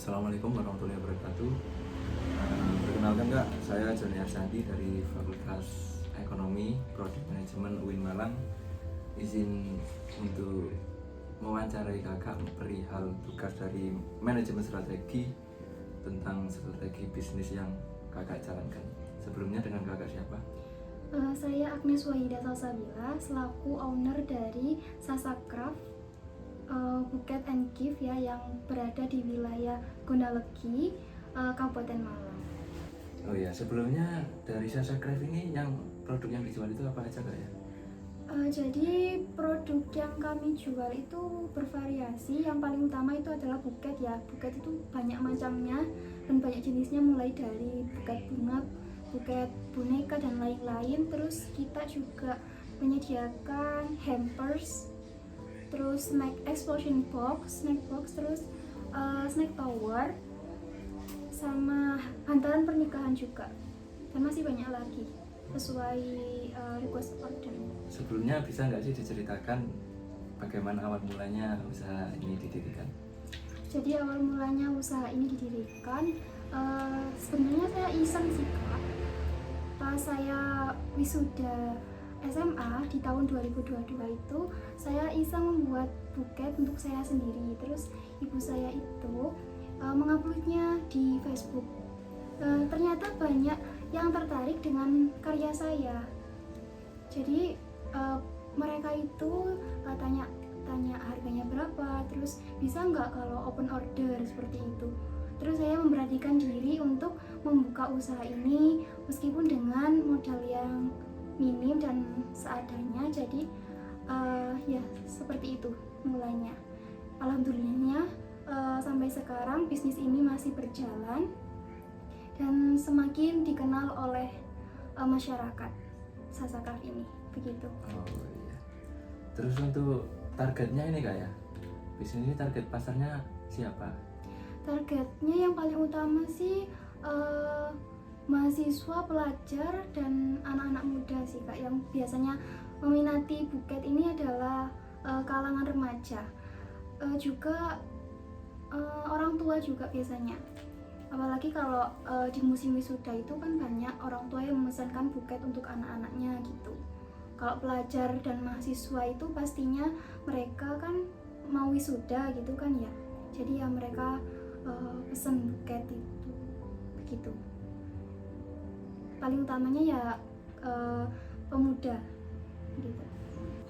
Assalamualaikum warahmatullahi wabarakatuh. Perkenalkan Kak, saya Joni Arsandi dari Fakultas Ekonomi Prodi Manajemen UIN Malang. Izin untuk mewawancarai Kakak perihal tugas dari manajemen strategi tentang strategi bisnis yang Kakak jalankan. Sebelumnya dengan Kakak siapa? Saya Agnes Wahida Salsabila selaku owner dari Sasacraft Buket and Gift ya, yang berada di wilayah Gondalegi, Kabupaten Malang. Oh ya, sebelumnya dari Sasacraft ini yang produk yang dijual itu apa aja Kak ya? Jadi produk yang kami jual itu bervariasi. Yang paling utama itu adalah buket ya. Buket itu banyak macamnya dan banyak jenisnya, mulai dari buket bunga, buket boneka dan lain-lain. Terus kita juga menyediakan hampers, terus snack explosion box, terus snack tower, sama hantaran pernikahan juga, dan masih banyak lagi sesuai request order. Sebelumnya bisa nggak sih diceritakan bagaimana awal mulanya usaha ini didirikan? Jadi awal mulanya usaha ini didirikan, sebenarnya saya iseng sih Kak. Pas saya wisuda SMA di tahun 2022 itu, saya iseng membuat buket untuk saya sendiri. Terus ibu saya itu menguploadnya di Facebook. Ternyata banyak yang tertarik dengan karya saya. Jadi mereka itu tanya harganya berapa, terus bisa nggak kalau open order seperti itu. Terus saya memberanikan diri untuk membuka usaha ini meskipun dengan modal yang minim dan seadanya. Jadi ya seperti itu mulainya. Alhamdulillahnya sampai sekarang bisnis ini masih berjalan dan semakin dikenal oleh masyarakat Sasacraft ini, begitu. Oh iya. Terus untuk targetnya ini Kak ya? Bisnis ini target pasarnya siapa? Targetnya yang paling utama sih mahasiswa, pelajar, dan anak-anak muda sih Kak, yang biasanya meminati buket ini adalah kalangan remaja, juga orang tua juga biasanya. Apalagi kalau di musim wisuda itu kan banyak orang tua yang memesankan buket untuk anak-anaknya gitu. Kalau pelajar dan mahasiswa itu pastinya mereka kan mau wisuda gitu kan ya, jadi ya mereka pesen buket itu, begitu. Paling utamanya ya pemuda gitu.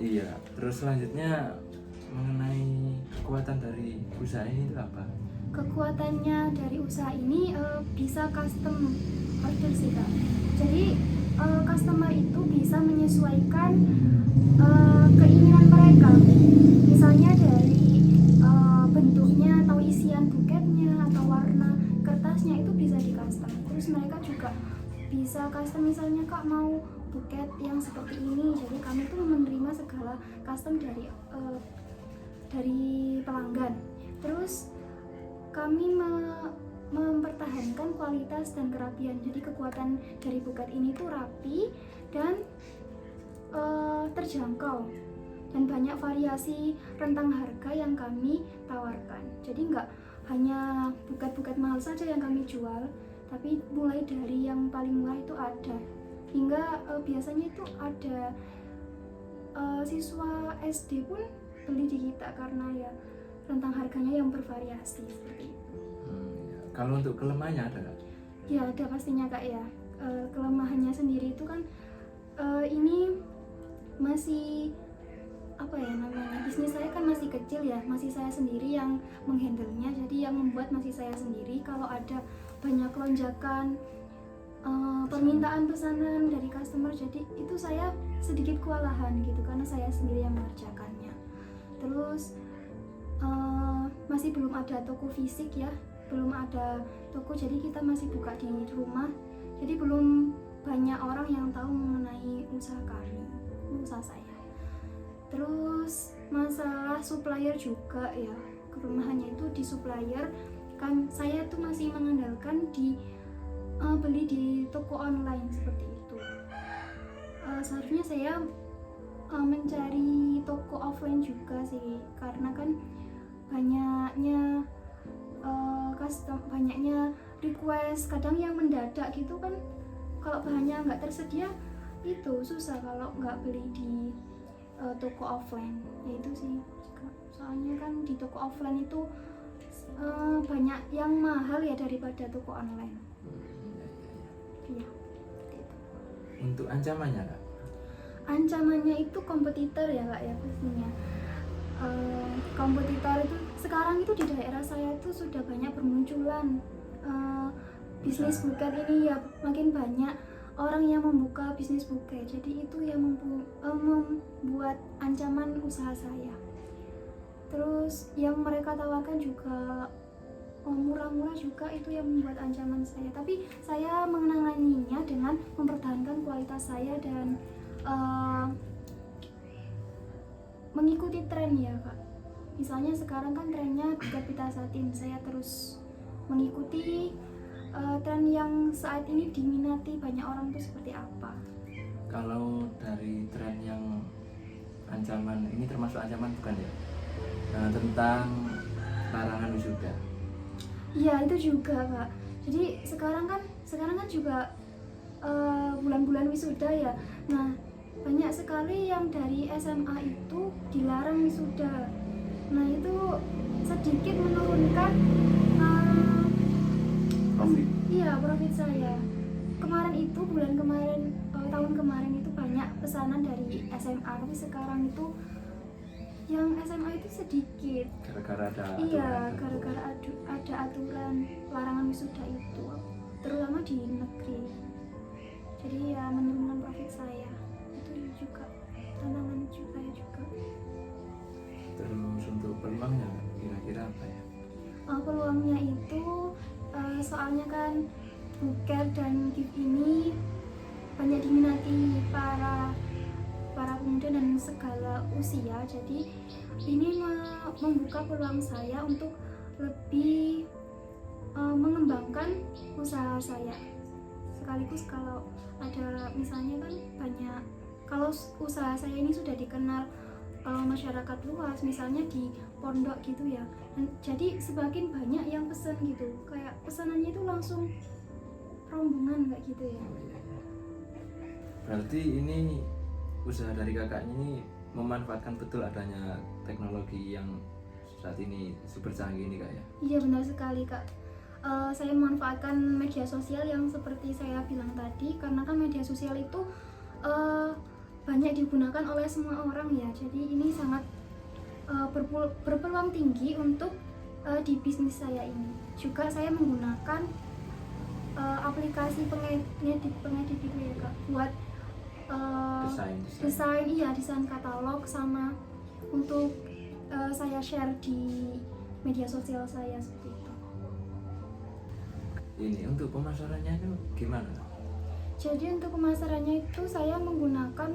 Iya, terus selanjutnya mengenai kekuatan dari usaha ini itu apa? Kekuatannya dari usaha ini bisa custom order sih Kak. Jadi customer itu bisa menyesuaikan keinginan mereka. Misalnya dari bentuknya atau isian buketnya atau warna kertasnya itu bisa di custom. Terus mereka juga bisa custom, misalnya Kak mau buket yang seperti ini, jadi kami tuh menerima segala custom dari pelanggan. Terus kami mempertahankan kualitas dan kerapian. Jadi kekuatan dari buket ini tuh rapi dan terjangkau, dan banyak variasi rentang harga yang kami tawarkan. Jadi nggak hanya buket-buket mahal saja yang kami jual, tapi mulai dari yang paling murah itu ada, hingga biasanya itu ada siswa SD pun beli di kita karena ya rentang harganya yang bervariasi seperti itu. Ya. Kalau untuk kelemahannya ada nggak? Ya ada pastinya Kak ya. Kelemahannya sendiri itu kan ini masih apa ya namanya, bisnis saya kan masih kecil ya, masih saya sendiri yang menghandlenya. Jadi yang membuat masih saya sendiri. Kalau ada banyak lonjakan permintaan pesanan dari customer, jadi itu saya sedikit kewalahan gitu karena saya sendiri yang mengerjakannya. Terus masih belum ada toko fisik ya, belum ada toko, jadi kita masih buka di rumah, jadi belum banyak orang yang tahu mengenai usaha kami, usaha saya. Terus masalah supplier juga ya, kelemahannya itu di supplier kan. Saya tuh masih mengandalkan beli di toko online seperti itu. Seharusnya saya mencari toko offline juga sih, karena kan banyaknya banyaknya request, kadang yang mendadak gitu kan, kalau bahannya nggak tersedia itu susah kalau nggak beli di toko offline. Ya itu sih, soalnya kan di toko offline itu banyak yang mahal ya daripada toko online. Iya. Untuk ancamannya Kak? Ancamannya itu kompetitor ya Kak ya pastinya. Kompetitor itu sekarang itu di daerah saya itu sudah banyak bermunculan bisnis buket ini ya, makin banyak orang yang membuka bisnis buket. Jadi itu yang membuat ancaman usaha saya. Terus yang mereka tawarkan juga murah-murah juga, itu yang membuat ancaman saya. Tapi saya menanganinya dengan mempertahankan kualitas saya dan mengikuti tren ya Kak. Misalnya sekarang kan trennya kapitasatin, saya terus mengikuti tren yang saat ini diminati banyak orang itu seperti apa. Kalau dari tren yang ancaman ini termasuk ancaman bukan ya? Tentang larangan wisuda. Iya itu juga Kak. Jadi sekarang kan juga bulan-bulan wisuda ya. Nah banyak sekali yang dari SMA itu dilarang wisuda. Nah itu sedikit menurunkan profit saya. Kemarin itu tahun kemarin itu banyak pesanan dari SMA, tapi sekarang itu yang SMA itu sedikit. Gara-gara ada Ada aturan larangan wisuda itu, terutama di negeri. Jadi ya menurunkan profit saya. Itu juga tantangan juga. Terus untuk peluangnya kira-kira apa ya? Peluangnya itu soalnya kan buket dan gift ini banyak diminati para pemuda dan segala usia. Jadi ini membuka peluang saya untuk lebih mengembangkan usaha saya. Sekaligus kalau ada misalnya kan banyak, kalau usaha saya ini sudah dikenal masyarakat luas, misalnya di pondok gitu ya, jadi semakin banyak yang pesen gitu, kayak pesanannya itu langsung rombongan kayak gitu ya. Berarti ini usaha dari kakaknya ini memanfaatkan betul adanya teknologi yang saat ini super canggih ini Kak ya? Iya benar sekali Kak. Saya memanfaatkan media sosial yang seperti saya bilang tadi, karena kan media sosial itu banyak digunakan oleh semua orang ya. Jadi ini sangat berpeluang tinggi untuk di bisnis saya ini. Juga saya menggunakan aplikasi pengedit gitu ya Kak, buat desain katalog, sama untuk saya share di media sosial saya seperti itu. Ini untuk pemasarannya itu gimana? Jadi untuk pemasarannya itu saya menggunakan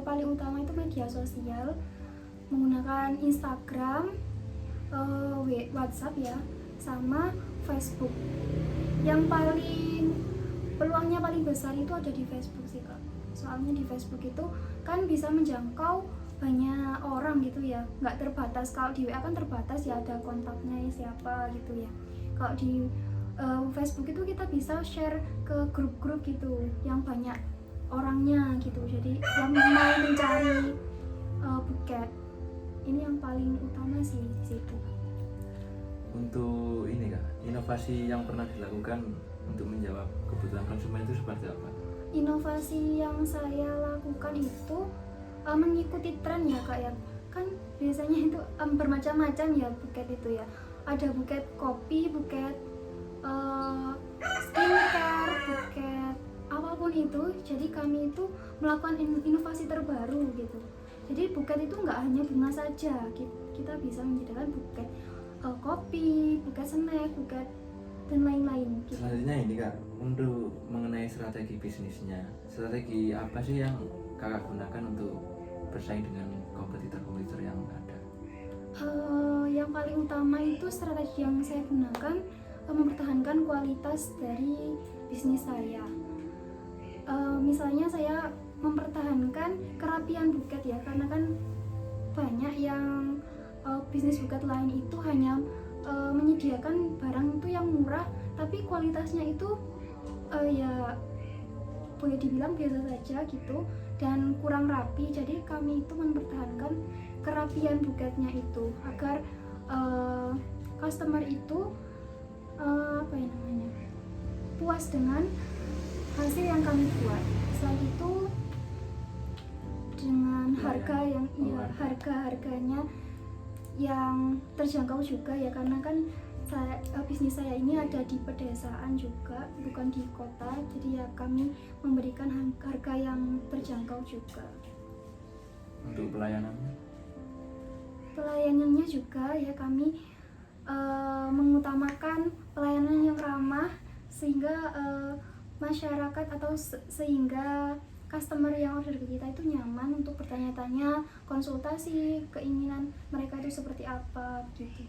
paling utama itu media sosial, menggunakan Instagram, WhatsApp ya, sama Facebook. Yang peluangnya paling besar itu ada di Facebook sih Kak. Soalnya di Facebook itu kan bisa menjangkau banyak orang gitu ya, nggak terbatas. Kalau di WA kan terbatas ya, ada kontaknya siapa gitu ya. Kalau di Facebook itu kita bisa share ke grup-grup gitu yang banyak orangnya gitu. Jadi yang mau mencari buket, ini yang paling utama sih di situ. Untuk ini Kak, inovasi yang pernah dilakukan untuk menjawab kebutuhan konsumen itu seperti apa? Inovasi yang saya lakukan itu mengikuti tren ya Kak ya. Kan biasanya itu bermacam-macam ya buket itu ya. Ada buket kopi, buket skincare, buket apapun itu. Jadi kami itu melakukan inovasi terbaru gitu. Jadi buket itu nggak hanya bunga saja, kita bisa menyediakan buket kopi, buket snack, buket dan lain-lain gitu. Selanjutnya ini Kak, untuk mengenai strategi bisnisnya, strategi apa sih yang kakak gunakan untuk bersaing dengan kompetitor-kompetitor yang ada? Yang paling utama itu strategi yang saya gunakan mempertahankan kualitas dari bisnis saya. Misalnya saya mempertahankan kerapian buket ya, karena kan banyak yang bisnis buket lain itu hanya menyediakan barang itu yang murah tapi kualitasnya itu ya boleh dibilang biasa saja gitu dan kurang rapi. Jadi kami itu mempertahankan kerapian buketnya itu agar customer itu puas dengan hasil yang kami buat. Selain itu dengan harga yang harganya yang terjangkau juga ya, karena kan bisnis saya ini ada di pedesaan juga, bukan di kota, jadi ya kami memberikan harga yang terjangkau juga. Untuk pelayanannya juga ya kami mengutamakan pelayanan yang ramah sehingga masyarakat atau sehingga customer yang order ke kita itu nyaman untuk bertanya-tanya, konsultasi, keinginan mereka itu seperti apa gitu.